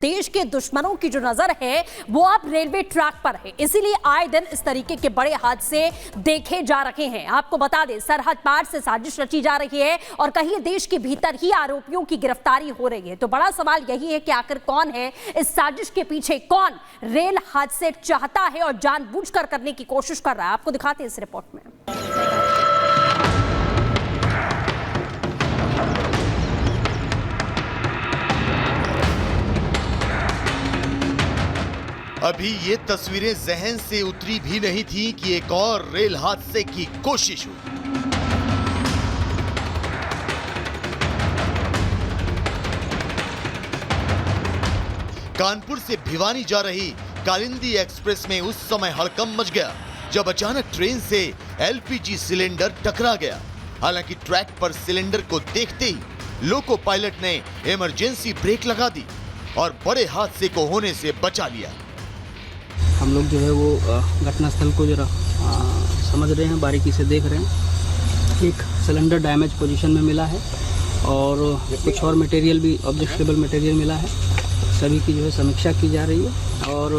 देश के दुश्मनों की जो नजर है वो अब रेलवे ट्रैक पर है, इसीलिए आए दिन इस तरीके के बड़े हादसे देखे जा रहे हैं। आपको बता दें, सरहद पार से साजिश रची जा रही है और कहीं देश के भीतर ही आरोपियों की गिरफ्तारी हो रही है। तो बड़ा सवाल यही है कि आखिर कौन है इस साजिश के पीछे, कौन रेल हादसे चाहता है और जानबूझकर करने की कोशिश कर रहा है। आपको दिखाते हैं इस रिपोर्ट में। अभी ये तस्वीरें जहन से उतरी भी नहीं थी कि एक और रेल हादसे की कोशिश हुई। कानपुर से भिवानी जा रही कालिंदी एक्सप्रेस में उस समय हड़कंप मच गया जब अचानक ट्रेन से एलपीजी सिलेंडर टकरा गया। हालांकि ट्रैक पर सिलेंडर को देखते ही लोको पायलट ने इमरजेंसी ब्रेक लगा दी और बड़े हादसे को होने से बचा लिया। हम लोग जो है वो घटनास्थल को जरा समझ रहे हैं, बारीकी से देख रहे हैं। एक सिलेंडर डैमेज पोजीशन में मिला है और कुछ और मटेरियल भी, ऑब्जेक्टेबल मटेरियल मिला है। सभी की जो है समीक्षा की जा रही है और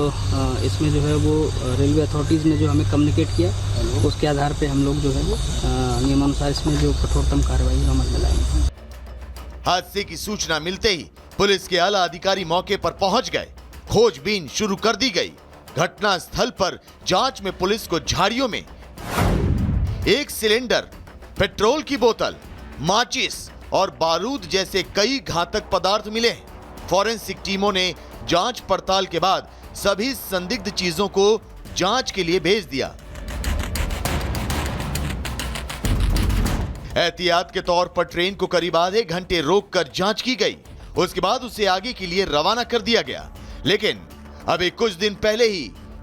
इसमें जो है वो रेलवे अथॉरिटीज़ ने जो हमें कम्युनिकेट किया, उसके आधार पे हम लोग जो है वो नियमानुसार इसमें जो कठोरतम कार्रवाई अमल में लाएंगे। हादसे की सूचना मिलते ही पुलिस के आला अधिकारी मौके पर पहुंच गए। खोजबीन शुरू कर दी गई। घटना स्थल पर जांच में पुलिस को झाड़ियों में एक सिलेंडर, पेट्रोल की बोतल, माचिस और बारूद जैसे कई घातक पदार्थ मिले हैं। फॉरेंसिक टीमों ने जांच पड़ताल के बाद सभी संदिग्ध चीजों को जांच के लिए भेज दिया। एहतियात के तौर पर ट्रेन को करीब आधे घंटे रोककर जांच की गई। उसके बाद उसे आगे के लिए रवाना कर दिया गया। लेकिन अभी कुछ दिन पहले ही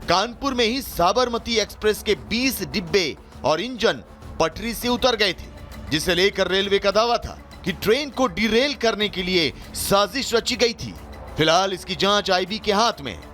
कानपुर में ही साबरमती एक्सप्रेस के 20 डिब्बे और इंजन पटरी से उतर गए थे, जिसे लेकर रेलवे का दावा था कि ट्रेन को डिरेल करने के लिए साजिश रची गई थी। फिलहाल इसकी जांच आईबी के हाथ में है।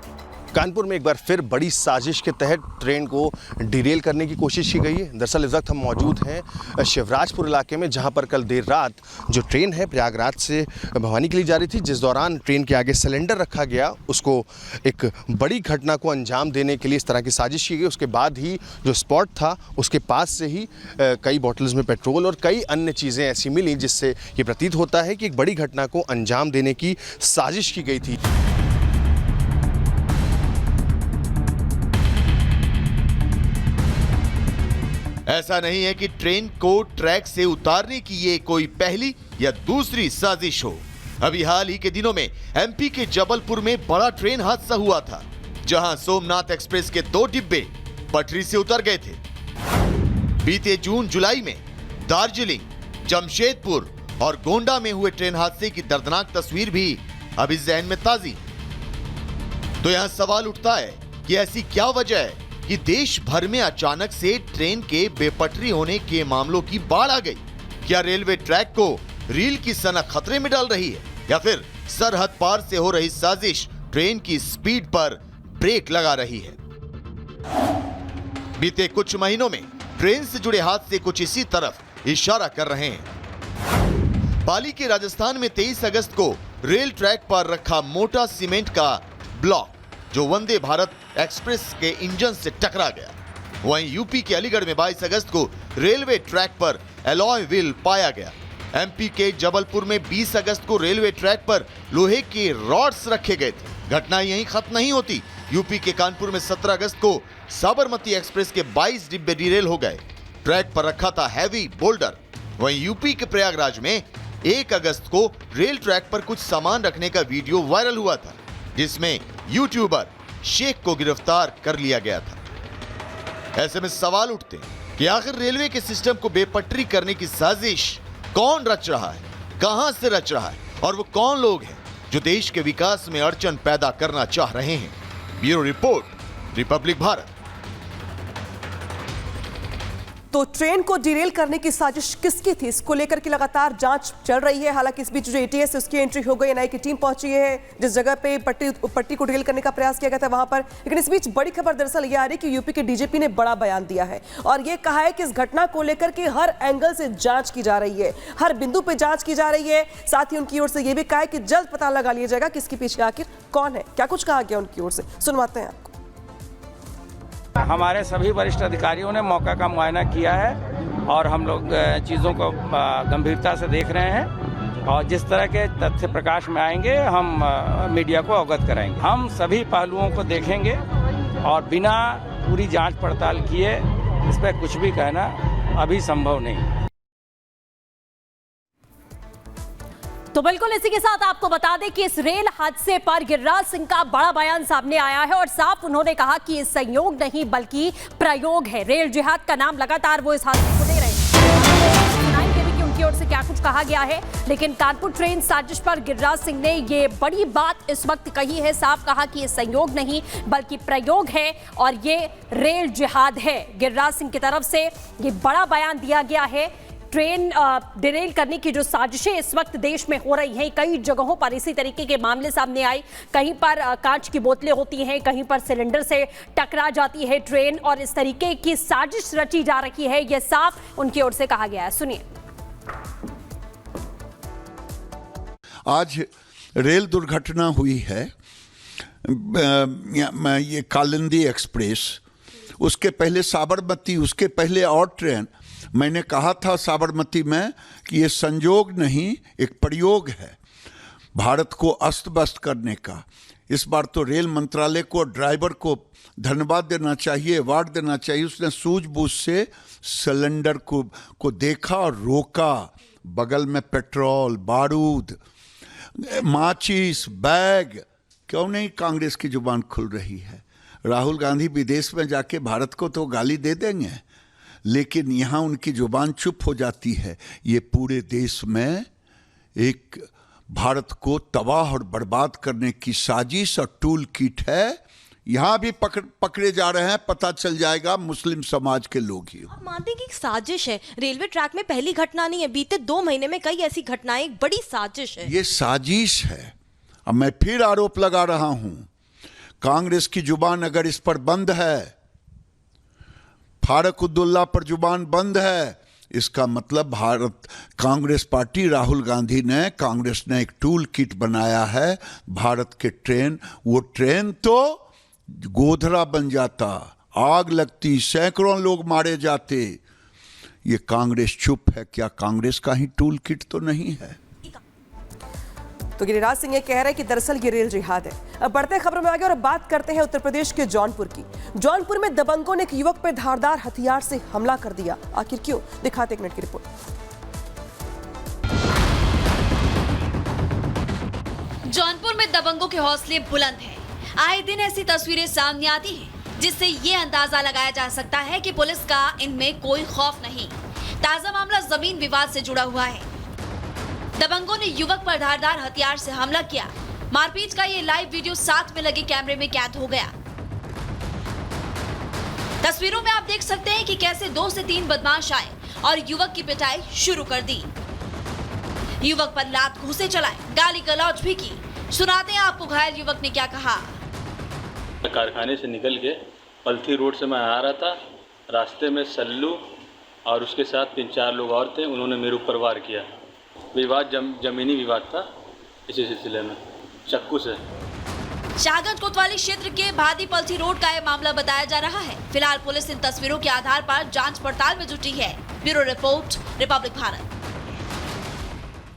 कानपुर में एक बार फिर बड़ी साजिश के तहत ट्रेन को डिरेल करने की कोशिश की गई है। दरअसल इस वक्त हम मौजूद हैं शिवराजपुर इलाके में, जहां पर कल देर रात जो ट्रेन है प्रयागराज से भवानी के लिए जा रही थी, जिस दौरान ट्रेन के आगे सिलेंडर रखा गया, उसको एक बड़ी घटना को अंजाम देने के लिए इस तरह की साजिश की गई। उसके बाद ही जो स्पॉट था उसके पास से ही कई बॉटल्स में पेट्रोल और कई अन्य चीज़ें ऐसी मिली जिससे ये प्रतीत होता है कि एक बड़ी घटना को अंजाम देने की साजिश की गई थी। ऐसा नहीं है कि ट्रेन को ट्रैक से उतारने की ये कोई पहली या दूसरी साजिश हो। अभी हाल ही के दिनों में एमपी के जबलपुर में बड़ा ट्रेन हादसा हुआ था, जहां सोमनाथ एक्सप्रेस के 2 डिब्बे पटरी से उतर गए थे। बीते जून जुलाई में दार्जिलिंग, जमशेदपुर और गोंडा में हुए ट्रेन हादसे की दर्दनाक तस्वीर भी अभी जहन में ताजी। तो यहां सवाल उठता है कि ऐसी क्या वजह है कि देश भर में अचानक से ट्रेन के बेपटरी होने के मामलों की बाढ़ आ गई। क्या रेलवे ट्रैक को रील की सनक खतरे में डाल रही है या फिर सरहद पार से हो रही साजिश ट्रेन की स्पीड पर ब्रेक लगा रही है? बीते कुछ महीनों में ट्रेन से जुड़े हादसे कुछ इसी तरफ इशारा कर रहे हैं। पाली के राजस्थान में 23 अगस्त को रेल ट्रैक पर रखा मोटा सीमेंट का ब्लॉक जो वंदे भारत एक्सप्रेस के इंजन से टकरा गया। वहीं यूपी के अलीगढ़ में 22 अगस्त को रेलवे ट्रैक पर एलॉय व्हील पाया गया। एमपी के जबलपुर में 20 अगस्त को रेलवे ट्रैक पर लोहे के रॉड्स रखे गए थे। घटना यहीं खत्म नहीं होती। यूपी के कानपुर में 17 अगस्त को साबरमती एक्सप्रेस के 22 डिब्बे डिरेल हो गए। ट्रैक पर रखा था हैवी बोल्डर। वहीं यूपी के प्रयागराज में 1 अगस्त को रेल ट्रैक पर कुछ सामान रखने का वीडियो वायरल हुआ था, जिसमें यूट्यूबर शेख को गिरफ्तार कर लिया गया था। ऐसे में सवाल उठते हैं कि आखिर रेलवे के सिस्टम को बेपटरी करने की साजिश कौन रच रहा है, कहां से रच रहा है और वो कौन लोग हैं जो देश के विकास में अड़चन पैदा करना चाह रहे हैं। Bureau report, Republic Bharat. तो ट्रेन को डिरेल करने की साजिश किसकी थी, इसको लेकर के लगातार जांच चल रही है। हालांकि इस बीच जो एटीएस है उसकी एंट्री हो गई, एनआईए की टीम पहुंची है जिस जगह पे पट्टी को डिरेल करने का प्रयास किया गया था वहां पर। लेकिन इस बीच बड़ी खबर दरअसल ये आ रही कि यूपी के डीजीपी ने बड़ा बयान दिया है और ये कहा है कि इस घटना को लेकर के हर एंगल से जांच की जा रही है, हर बिंदु पे जांच की जा रही है। साथ ही उनकी ओर से यह भी कहा है कि जल्द पता लगा लिया जाएगा कि इसके पीछे आखिर कौन है। क्या कुछ कहा गया उनकी ओर से, सुनवाते हैं आपको। हमारे सभी वरिष्ठ अधिकारियों ने मौका का मुआयना किया है और हम लोग चीज़ों को गंभीरता से देख रहे हैं और जिस तरह के तथ्य प्रकाश में आएंगे हम मीडिया को अवगत कराएंगे। हम सभी पहलुओं को देखेंगे और बिना पूरी जांच पड़ताल किए इस पर कुछ भी कहना अभी संभव नहीं। तो बिल्कुल इसी के साथ आपको बता दें कि इस रेल हादसे पर गिरिराज सिंह का बड़ा बयान सामने आया है और साफ उन्होंने कहा कि ये संयोग नहीं बल्कि प्रयोग है। रेल जिहाद का नाम लगातार वो इस हादसे को दे रहे हैं। सुनाएंगे भी कि उनकी ओर से क्या कुछ कहा गया है, लेकिन कानपुर ट्रेन साजिश पर गिरिराज सिंह ने ये बड़ी बात इस वक्त कही है। साफ कहा कि ये संयोग नहीं बल्कि प्रयोग है और ये रेल जिहाद है। गिरिराज सिंह की तरफ से ये बड़ा बयान दिया गया है। ट्रेन डिरेल करने की जो साजिशें इस वक्त देश में हो रही हैं, कई जगहों पर इसी तरीके के मामले सामने आए। कहीं पर कांच की बोतलें होती हैं, कहीं पर सिलेंडर से टकरा जाती है ट्रेन और इस तरीके की साजिश रची जा रही है, यह साफ उनकी ओर से कहा गया है। सुनिए। आज रेल दुर्घटना हुई है, ये कालिंदी एक्सप्रेस, उसके पहले साबरमती, उसके पहले और ट्रेन। मैंने कहा था साबरमती में कि ये संयोग नहीं एक प्रयोग है भारत को अस्त व्यस्त करने का। इस बार तो रेल मंत्रालय को, ड्राइवर को धन्यवाद देना चाहिए, अवार्ड देना चाहिए। उसने सूझबूझ से सिलेंडर को देखा और रोका। बगल में पेट्रोल, बारूद, माचिस, बैग, क्यों नहीं कांग्रेस की जुबान खुल रही है। राहुल गांधी विदेश में जाके भारत को तो गाली दे देंगे, लेकिन यहाँ उनकी जुबान चुप हो जाती है। ये पूरे देश में एक भारत को तबाह और बर्बाद करने की साजिश और टूल किट है। यहाँ भी पकड़े जा रहे हैं, पता चल जाएगा मुस्लिम समाज के लोग ही। आप मानते हैं कि एक साजिश है, रेलवे ट्रैक में पहली घटना नहीं है, बीते 2 महीने में कई ऐसी घटनाएं, एक बड़ी साजिश है। ये साजिश है। अब मैं फिर आरोप लगा रहा हूं, कांग्रेस की जुबान अगर इस पर बंद है, फारूक अब्दुल्ला पर जुबान बंद है, इसका मतलब भारत कांग्रेस पार्टी, राहुल गांधी ने, कांग्रेस ने एक टूल किट बनाया है भारत के ट्रेन। वो ट्रेन तो गोधरा बन जाता, आग लगती, सैकड़ों लोग मारे जाते। ये कांग्रेस चुप है। क्या कांग्रेस का ही टूल किट तो नहीं है? तो गिरिराज सिंह ये कह रहे हैं कि दरअसल ये रेल जिहाद है। अब बढ़ते खबरों में आगे और बात करते हैं उत्तर प्रदेश के जौनपुर की। जौनपुर में दबंगों ने एक युवक पर धारदार हथियार से हमला कर दिया। आखिर क्यों, दिखाते 1 मिनट की रिपोर्ट। जौनपुर में दबंगों के हौसले बुलंद हैं। आए दिन ऐसी तस्वीरें सामने आती हैं जिससे ये अंदाजा लगाया जा सकता है कि पुलिस का इनमें कोई खौफ नहीं। ताजा मामला जमीन विवाद से जुड़ा हुआ है। दबंगों ने युवक पर धारदार हथियार से हमला किया। मारपीट का ये लाइव वीडियो साथ में लगे कैमरे में कैद हो गया। तस्वीरों में आप देख सकते हैं कि कैसे 2 से 3 बदमाश आए और युवक की पिटाई शुरू कर दी। युवक पर लात घूंसे चलाए, गाली गलौज भी की। सुनाते हैं आपको घायल युवक ने क्या कहा। कारखाने से निकल के पलथी रोड से मैं आ रहा था, रास्ते में सल्लू और उसके साथ 3-4 लोग और थे। उन्होंने मेरे ऊपर वार किया। विवाद जमीनी विवाद था, इसी सिलसिले में चक्कू से। शाहगंज कोतवाली क्षेत्र के भादी पलथी रोड का यह मामला बताया जा रहा है। फिलहाल पुलिस इन तस्वीरों के आधार पर जांच पड़ताल में जुटी है। Bureau report, Republic Bharat.